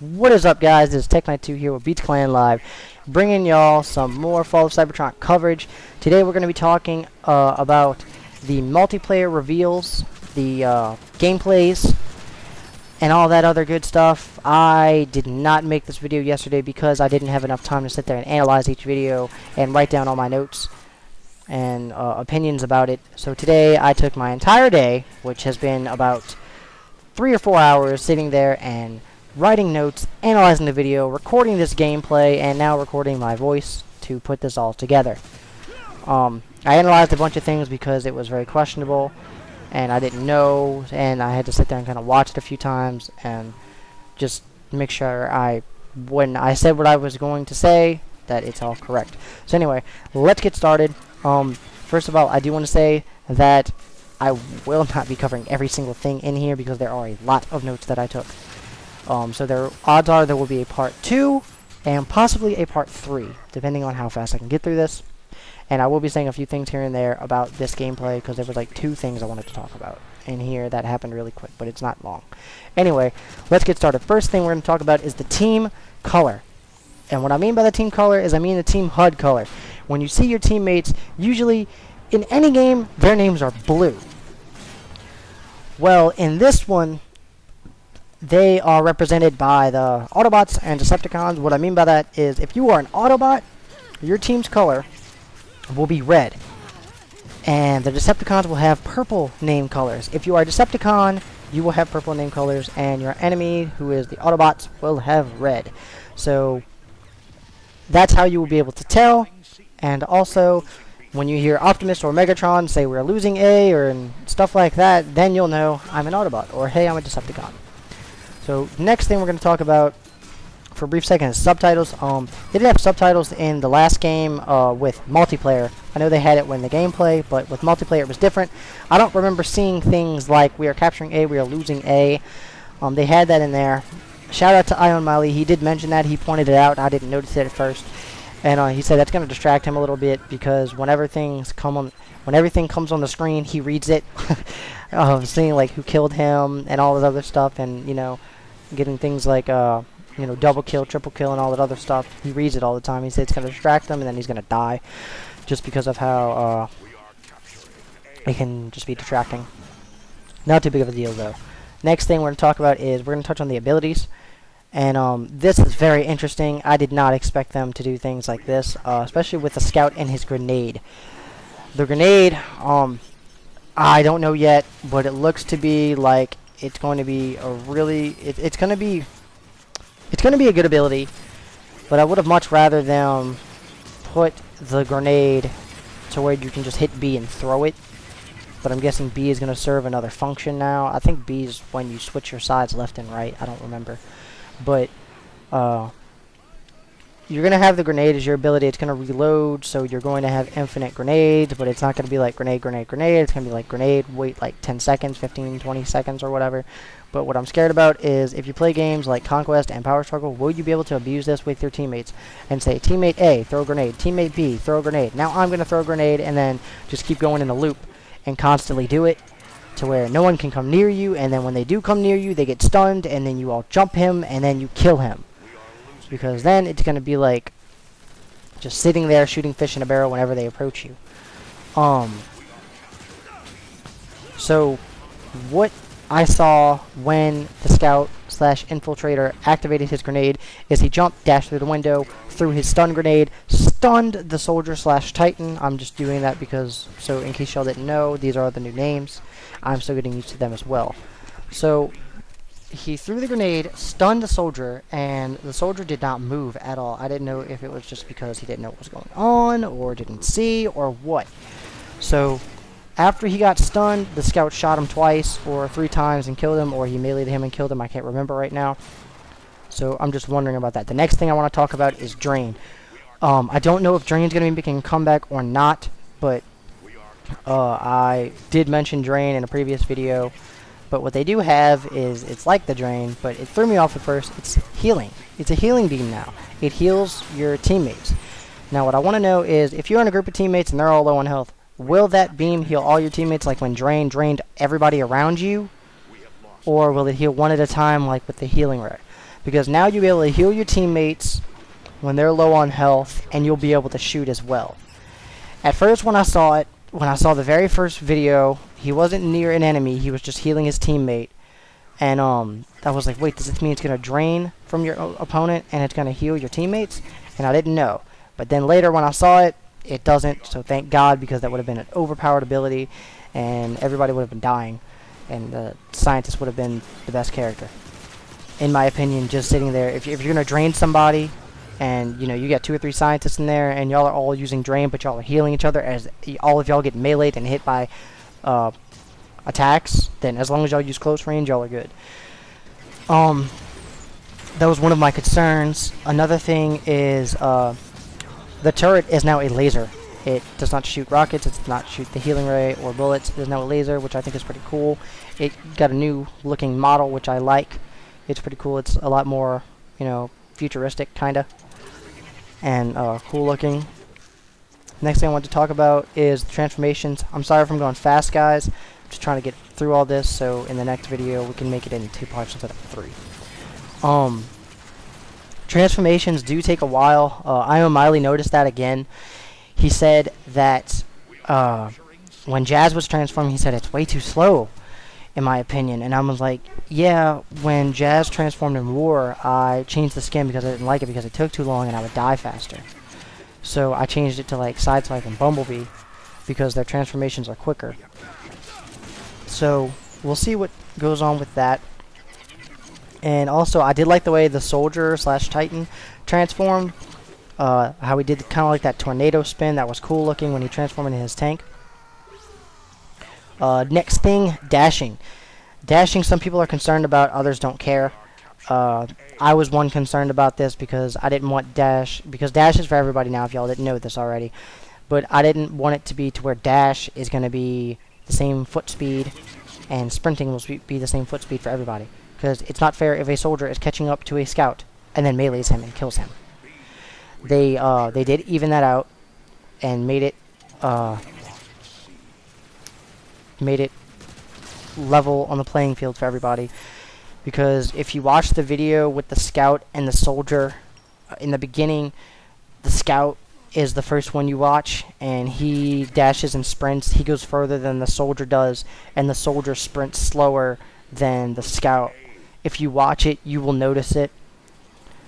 What is up, guys? This is Tech92 here with Beats Clan Live, bringing y'all some more Fall of Cybertron coverage. Today we're going to be talking about the multiplayer reveals, the gameplays, and all that other good stuff. I did not make this video yesterday because I didn't have enough time to sit there and analyze each video and write down all my notes and opinions about it. So today I took my entire day, which has been about 3 or 4 hours, sitting there and writing notes, analyzing the video, recording this gameplay, and now recording my voice to put this all together. I analyzed a bunch of things because it was very questionable, and I didn't know, and I had to sit there and kind of watch it a few times, and just make sure when I said what I was going to say, that it's all correct. So anyway, let's get started. First of all, I do want to say that I will not be covering every single thing in here because there are a lot of notes that I took. So odds are there will be a part 2 and possibly a part 3, depending on how fast I can get through this. And I will be saying a few things here and there about this gameplay because there was like 2 things I wanted to talk about in here that happened really quick, but it's not long. Anyway, let's get started. First thing we're going to talk about is the team color. And what I mean by the team color is I mean the team HUD color. When you see your teammates, usually in any game, their names are blue. Well, in this one, they are represented by the Autobots and Decepticons. What I mean by that is if you are an Autobot, your team's color will be red. And the Decepticons will have purple name colors. If you are a Decepticon, you will have purple name colors, and your enemy, who is the Autobots, will have red. So that's how you will be able to tell. And also, when you hear Optimus or Megatron say we're losing A or stuff like that, then you'll know I'm an Autobot, or hey, I'm a Decepticon. So next thing we're going to talk about for a brief second is subtitles. They didn't have subtitles in the last game with multiplayer. I know they had it when the gameplay, but with multiplayer it was different. I don't remember seeing things like we are capturing A, we are losing A. They had that in there. Shout out to Ion Miley. He did mention that. He pointed it out. I didn't notice it at first. And he said that's going to distract him a little bit because when everything comes on the screen, he reads it. Seeing like who killed him and all this other stuff, and getting things like double kill, triple kill, and all that other stuff. He reads it all the time. He said it's going to distract him, and then he's going to die, just because of how it can just be distracting. Not too big of a deal though. Next thing we're going to talk about is we're going to touch on the abilities, and this is very interesting. I did not expect them to do things like this, especially with the Scout and his grenade. The grenade, I don't know yet, but it looks to be like it's going to be a really it's going to be a good ability, but I would have much rather them put the grenade to where you can just hit B and throw it. But I'm guessing B is going to serve another function now. I think B is when you switch your sides left and right. I don't remember, but you're going to have the grenade as your ability. It's going to reload, so you're going to have infinite grenades, but it's not going to be like grenade, grenade, grenade. It's going to be like grenade, wait like 10 seconds, 15, 20 seconds, or whatever. But what I'm scared about is if you play games like Conquest and Power Struggle, will you be able to abuse this with your teammates and say, teammate A, throw a grenade, teammate B, throw a grenade. Now I'm going to throw a grenade, and then just keep going in a loop and constantly do it to where no one can come near you, and then when they do come near you, they get stunned, and then you all jump him, and then you kill him. Because then it's going to be like just sitting there shooting fish in a barrel whenever they approach you. So what I saw when the Scout / Infiltrator activated his grenade is he jumped, dashed through the window, threw his stun grenade, stunned the Soldier / Titan. I'm just doing that because, so in case y'all didn't know, these are the new names. I'm still getting used to them as well. So he threw the grenade, stunned the soldier, and the soldier did not move at all. I didn't know if it was just because he didn't know what was going on, or didn't see, or what. So after he got stunned, the Scout shot him twice or 3 times and killed him, or he meleeed him and killed him. I can't remember right now. So I'm just wondering about that. The next thing I want to talk about is Drain. I don't know if Drain's going to be making a comeback or not, but I did mention Drain in a previous video But what they do have is, it's like the drain, but it threw me off at first. It's healing. It's a healing beam now. It heals your teammates. Now what I want to know is, if you're in a group of teammates and they're all low on health, will that beam heal all your teammates like when drain drained everybody around you? Or will it heal one at a time like with the healing ray? Because now you'll be able to heal your teammates when they're low on health, and you'll be able to shoot as well. At first when I saw it, when I saw the very first video, he wasn't near an enemy, he was just healing his teammate. And I was like, wait, does this mean it's going to drain from your opponent and it's going to heal your teammates? And I didn't know. But then later when I saw it, it doesn't, so thank God, because that would have been an overpowered ability and everybody would have been dying. And the scientist would have been the best character, in my opinion, just sitting there. If you're going to drain somebody, and you know you got 2 or 3 scientists in there, and y'all are all using drain, but y'all are healing each other as all of y'all get meleeed and hit by attacks, then as long as y'all use close range, y'all are good. That was one of my concerns. Another thing is the turret is now a laser. It does not shoot rockets, it does not shoot the healing ray or bullets. It is now a laser, which I think is pretty cool. It got a new looking model, which I like. It's pretty cool. It's a lot more, you know, futuristic, kinda. And cool looking. Next thing I want to talk about is the transformations. I'm sorry if I'm going fast, guys. I'm just trying to get through all this, so in the next video we can make it into 2 parts instead of 3. Transformations do take a while. I know Miley noticed that again. He said that when Jazz was transformed, he said it's way too slow, in my opinion. And I was like, yeah, when Jazz transformed in War, I changed the skin because I didn't like it because it took too long and I would die faster. So I changed it to like Sideswipe and Bumblebee because their transformations are quicker. So we'll see what goes on with that. And also, I did like the way the Soldier / Titan transformed. How he did kind of like that tornado spin. That was cool looking when he transformed into his tank. Next thing, dashing. Dashing, some people are concerned about, others don't care. I was one concerned about this because I didn't want dash, because dash is for everybody now, if y'all didn't know this already. But I didn't want it to be to where dash is going to be the same foot speed and sprinting will be the same foot speed for everybody. Because it's not fair if a soldier is catching up to a scout and then melees him and kills him. They did even that out and made it level on the playing field for everybody. Because if you watch the video with the scout and the soldier, in the beginning, the scout is the first one you watch, and he dashes and sprints. He goes further than the soldier does, and the soldier sprints slower than the scout. If you watch it, you will notice it.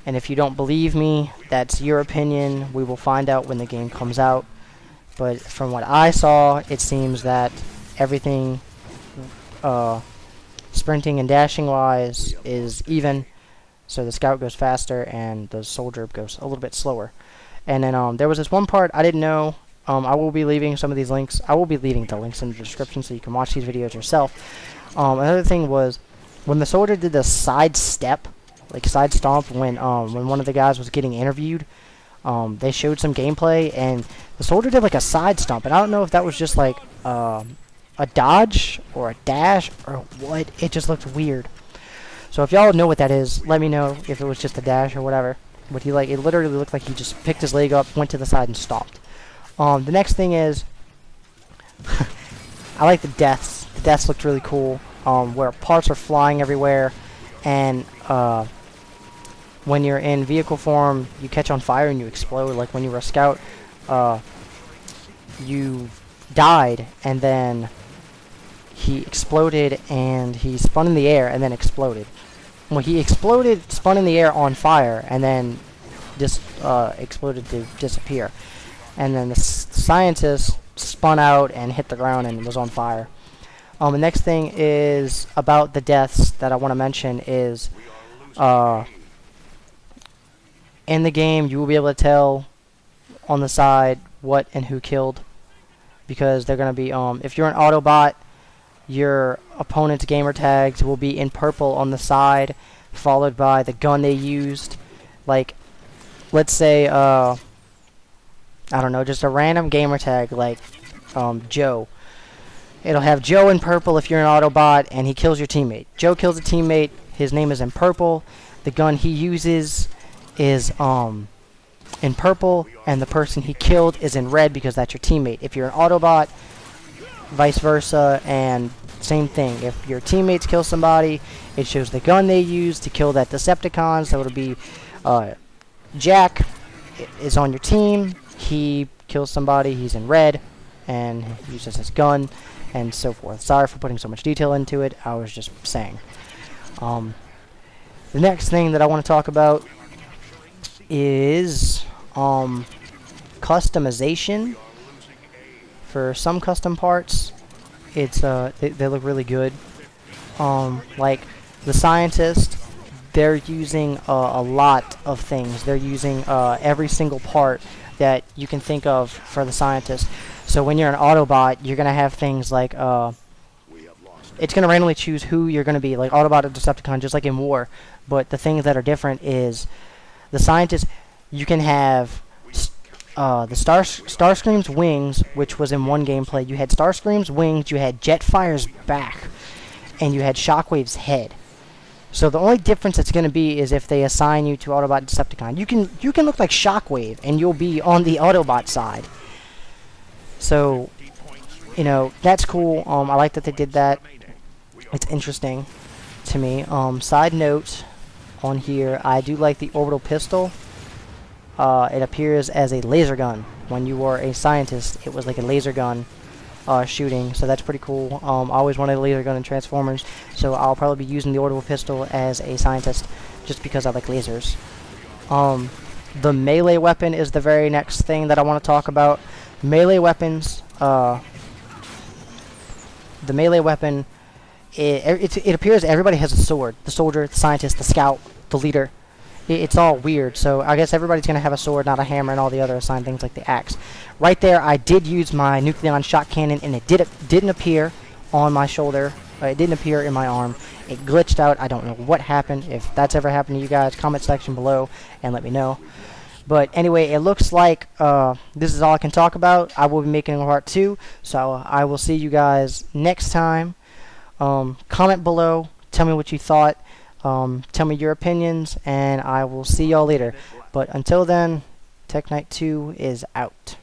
And if you don't believe me, that's your opinion. We will find out when the game comes out. But from what I saw, it seems that everything sprinting and dashing wise is even. So the scout goes faster and the soldier goes a little bit slower. And then there was this one part I didn't know. I will be leaving some of these links. I will be leaving the links in the description so you can watch these videos yourself. Another thing was, when the soldier did the side step, like side stomp, when one of the guys was getting interviewed, they showed some gameplay, and the soldier did like a side stomp, and I don't know if that was just like a dodge or a dash or what. It just looked weird. So if y'all know what that is, let me know if it was just a dash or whatever. But he it literally looked like he just picked his leg up, went to the side, and stomped. The next thing is, I like the deaths. The deaths looked really cool. Where parts are flying everywhere, and when you're in vehicle form, you catch on fire and you explode. Like when you were a scout, you died, and then he exploded, and he spun in the air, and then exploded. Well, he exploded, spun in the air on fire, and then just exploded to disappear. And then the scientist spun out and hit the ground and was on fire. The next thing is about the deaths that I want to mention is, in the game you will be able to tell on the side what and who killed, because they're going to be, if you're an Autobot, your opponent's gamer tags will be in purple on the side, followed by the gun they used. Like, let's say, I don't know, just a random gamer tag like Joe. It'll have Joe in purple if you're an Autobot, and he kills your teammate. Joe kills a teammate. His name is in purple. The gun he uses is in purple, and the person he killed is in red because that's your teammate. If you're an Autobot, vice versa, and same thing. If your teammates kill somebody, it shows the gun they used to kill that Decepticon. So it'll be Jack is on your team. He kills somebody. He's in red, and he uses his gun, and so forth. Sorry for putting so much detail into it. I was just saying. The next thing that I want to talk about is customization. For some custom parts, it's they look really good. Like the scientist, they're using a lot of things. They're using every single part that you can think of for the scientist. So when you're an Autobot, you're gonna have things like it's gonna randomly choose who you're gonna be, like Autobot or Decepticon, just like in War. But the things that are different is the scientist. You can have the Starscream's wings, which was in one gameplay. You had Starscream's wings, you had Jetfire's back, and you had Shockwave's head. So the only difference it's going to be is if they assign you to Autobot and Decepticon. You can look like Shockwave, and you'll be on the Autobot side. So, you know, that's cool. I like that they did that. It's interesting to me. Side note on here, I do like the orbital pistol. It appears as a laser gun. When you were a scientist, it was like a laser gun shooting, so that's pretty cool. I always wanted a laser gun in Transformers, so I'll probably be using the orbital pistol as a scientist, just because I like lasers. The melee weapon is the very next thing that I want to talk about. Melee weapons, the melee weapon, it appears everybody has a sword. The soldier, the scientist, the scout, the leader. It's all weird, so I guess everybody's going to have a sword, not a hammer, and all the other assigned things like the axe. Right there, I did use my Nucleon shot cannon, and it didn't appear on my shoulder. It didn't appear in my arm. It glitched out. I don't know what happened. If that's ever happened to you guys, comment section below and let me know. But anyway, it looks like this is all I can talk about. I will be making a part 2, so I will see you guys next time. Comment below. Tell me what you thought. Tell me your opinions, and I will see y'all later. But until then, Tech Knight 2 is out.